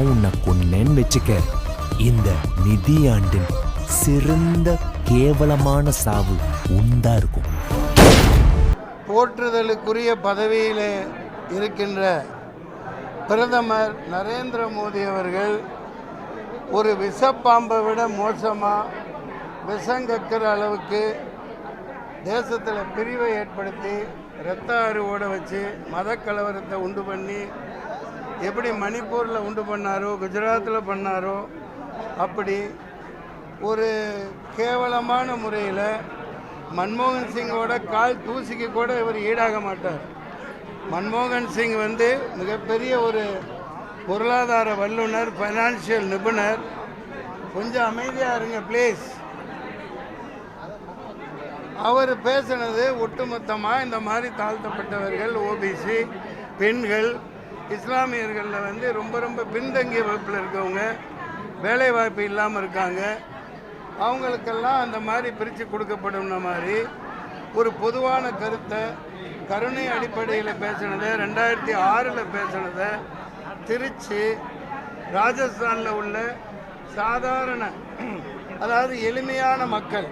நான் உன்னை கொன்னேன்னு வச்சுக்க, இந்த நிதியாண்டின் சிறந்த கேவலமான சாவு உண்டா இருக்கும். போற்றுதலுக்குரிய பதவியில் இருக்கின்ற பிரதமர் நரேந்திர மோடி அவர்கள் ஒரு விஷப்பாம்பை விட மோசமாக விஷங்கக்கிற அளவுக்கு தேசத்தில் பிரிவை ஏற்படுத்தி இரத்த ஆறுவோட வச்சு மத கலவரத்தை உண்டு பண்ணி எப்படி மணிப்பூரில் உண்டு பண்ணாரோ, குஜராத்தில் பண்ணாரோ, அப்படி ஒரு கேவலமான முறையில் மன்மோகன் சிங்கோட கால் தூசிக்கு கூட இவர் ஈடாக மாட்டார். மன்மோகன் சிங் மிகப்பெரிய ஒரு பொருளாதார வல்லுநர், ஃபைனான்சியல் நிபுணர். கொஞ்சம் அமைதியாக இருங்க ப்ளீஸ். அவர் பேசினது ஒட்டுமொத்தமாக இந்த மாதிரி தாழ்த்தப்பட்டவர்கள், ஓபிசி, பெண்கள், இஸ்லாமியர்களில் ரொம்ப ரொம்ப பின்தங்கிய வகுப்பில் இருக்கவங்க, வேலைவாய்ப்பு இல்லாமல் இருக்காங்க, அவங்களுக்கெல்லாம் அந்த மாதிரி பிரித்து கொடுக்கப்படும்ன மாதிரி ஒரு பொதுவான கருத்தை கருணை அடிப்படையில் பேசினதை, 2006 பேசினதை திருச்சி ராஜஸ்தானில் உள்ள சாதாரண, அதாவது எளிமையான மக்கள்,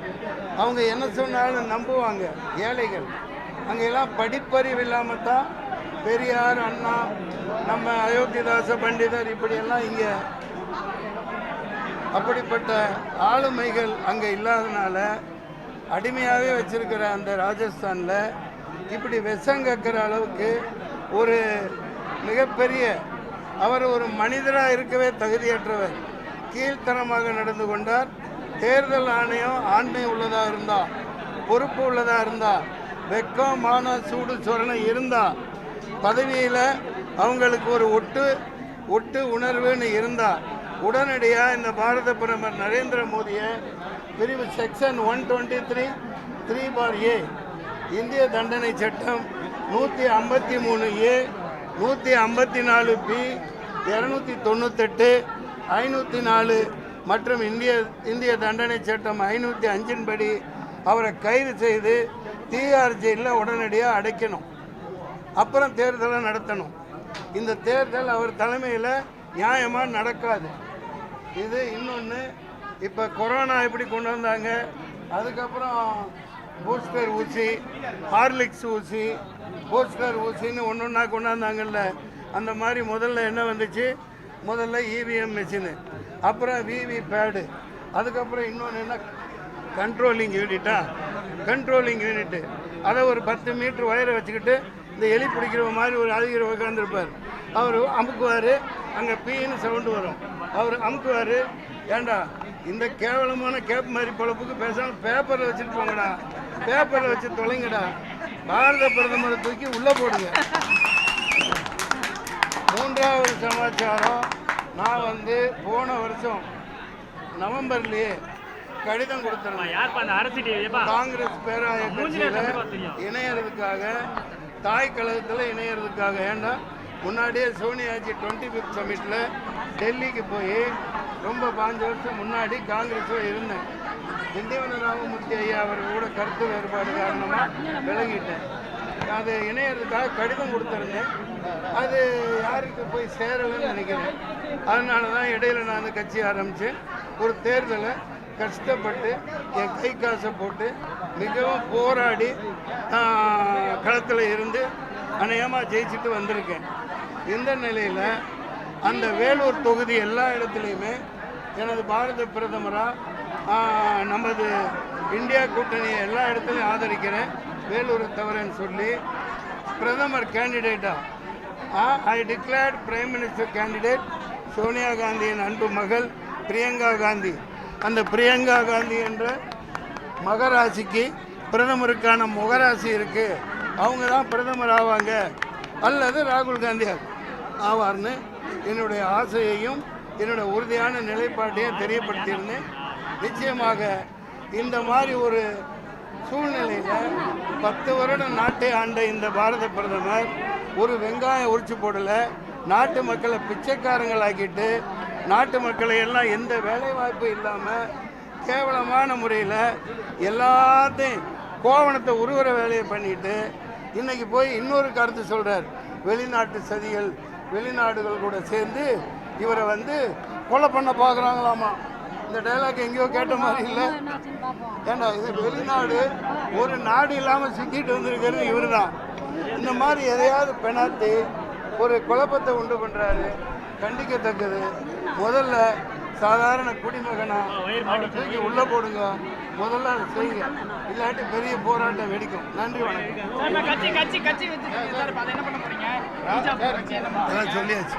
அவங்க என்ன சொன்னாலும் நம்புவாங்க, ஏழைகள், அங்கெல்லாம் படிப்பறிவு இல்லாமல் தான் பெரியார், அண்ணா, நம்ம அயோத்திதாச பண்டிதர் இப்படியெல்லாம் இங்கே அப்படிப்பட்ட ஆளுமைகள் அங்கே இல்லாதனால அடிமையாகவே வச்சிருக்கிற அந்த ராஜஸ்தானில் இப்படி விஷங்கக்கிற அளவுக்கு ஒரு மிகப்பெரிய, அவர் ஒரு மனிதராக இருக்கவே தகுதியற்றவர், கீழ்த்தரமாக நடந்து கொண்டார். தேர்தல் ஆணையம் ஆண்மை உள்ளதாக இருந்தால், பொறுப்பு உள்ளதாக இருந்தால், வெக்கம், மான, சூடு, சொரணை இருந்தால், பதவியில் அவங்களுக்கு ஒரு ஒட்டு உணர்வுன்னு இருந்தால் உடனடியாக இந்த பாரத பிரதமர் நரேந்திர மோடியை பிரிவு செக்ஷன் 123(3)A இந்திய தண்டனை சட்டம் 153A, 154B, 298, 504 மற்றும் இந்திய தண்டனை சட்டம் 505 படி அவரை கைது செய்து TR ஜெயிலில் உடனடியாக அடைக்கணும். அப்புறம் தேர்தலை நடத்தணும். இந்த தேர்தல் அவர் தலைமையில் நியாயமாக நடக்காது. இது இன்னொன்று. இப்போ கொரோனா எப்படி கொண்டு வந்தாங்க, அதுக்கப்புறம் பூஸ்டர் ஊசி, ஹார்லிக்ஸ் ஊசி, பூஸ்டர் ஊசின்னு ஒன்றா கொண்டாந்தாங்கல்ல, அந்த மாதிரி முதல்ல என்ன வந்துச்சு, முதல்ல EVM மிஷினு, அப்புறம் விவி பேடு, அதுக்கப்புறம் இன்னொன்று என்ன கண்ட்ரோலிங் யூனிட்டு, அதை ஒரு 10 மீட்டர் வயரை வச்சுக்கிட்டு இந்த எலி பிடிக்கிற மாதிரி ஒரு அதிகாரி உட்காந்துருப்பார். அவர் அமுக்குவார், அங்கே பீன்னு சவுண்டு வரும், அவர் அமுக்குவார். ஏண்டா இந்த கேவலமான கேப் மாதிரி பொழப்புக்கு பேசாமல் பேப்பரில் வச்சுட்டு போங்கடா, பேப்பரில் வச்சு தொலைங்கடா, பாரத பிரதமரை தூக்கி உள்ளே போடுங்க. மூன்றாவது சமாச்சாரம், நான் போன வருஷம் நவம்பர்லேயே கடிதம் கொடுத்துருந்தேன் காங்கிரஸ் பேராய கட்சியில் இணையறதுக்காக, தாய் கழகத்தில் இணையறதுக்காக. ஏண்டா முன்னாடியே சோனியாஜி 25th சமிட்டில் டெல்லிக்கு போய் ரொம்ப 5 வருஷம் முன்னாடி காங்கிரஸில் இருந்தேன். திண்டிவன ராமமூர்த்தி ஐயா அவர் கூட கருத்து வேறுபாடு காரணமாக விலகிட்டேன். அது இணையறதுக்காக கடிதம் கொடுத்துருந்தேன். அது யாருக்கு போய் சேரலைன்னு நினைக்கிறேன். அதனால தான் இடையில நான் கட்சி ஆரம்பித்து ஒரு தேர்தலை கஷ்டப்பட்டு என் கை காசை போட்டு மிகவும் போராடி களத்தில் இருந்து அநேகமாக ஜெயிச்சுட்டு வந்திருக்கேன். இந்த நிலையில் அந்த வேலூர் தொகுதி எல்லா இடத்துலையுமே எனது பாரத பிரதமராக நமது இந்தியா கூட்டணியை எல்லா இடத்துலையும் ஆதரிக்கிறேன், வேலூரை தவிரன்னு சொல்லி பிரதமர் கேண்டிடேட்டாக I declared prime minister candidate Sonia காந்தியின் அன்பு மகள் பிரியங்கா காந்தி. அந்த பிரியங்கா காந்தி என்ற மகராசிக்கு பிரதமருக்கான முகராசி இருக்குது, அவங்க தான் பிரதமர் ஆவாங்க அல்லது ராகுல் காந்தி ஆவார்னு என்னுடைய ஆசையையும் என்னுடைய உறுதியான நிலைப்பாட்டையும் தெரியப்படுத்தியிருந்தேன். நிச்சயமாக இந்த மாதிரி ஒரு சூழ்நிலையில் 10 வருடம் நாட்டை ஆண்ட இந்த பாரத பிரதமர் ஒரு வெங்காயம் உரிச்சு போடலை, நாட்டு மக்களை பிச்சைக்காரங்களாக்கிட்டு, நாட்டு மக்களை எல்லாம் எந்த வேலை வாய்ப்பு இல்லாமல் கேவலமான முறையில் எல்லாத்தையும் கோவணத்தை உருவற வேலையை பண்ணிட்டு இன்றைக்கி போய் இன்னொரு கருத்து சொல்கிறார். வெளிநாட்டு சதிகள், வெளிநாடுகள் கூட சேர்ந்து இவரை வந்து கொலை பண்ண பார்க்குறாங்களாமா. இந்த டைலாக் எங்கேயோ கேட்ட மாதிரி இல்லை. ஏன்னா இது வெளிநாடு, ஒரு நாடு இல்லாமல் சிக்கிட்டு வந்திருக்கிறது இவர் தான். இந்த மாதிரி எதையாவது பெணாத்தி ஒரு குழப்பத்தை உண்டு பண்ணுறாரு, கண்டிக்கத்தக்கது. முதல்ல சாதாரண குடிமகனா அவரை தூக்கி உள்ளே போடுங்க, முதல்ல அதை செய்யுங்க, இல்லாட்டி பெரிய போராட்டம் வெடிக்கும். நன்றி, வணக்கம். சொல்லியாச்சு.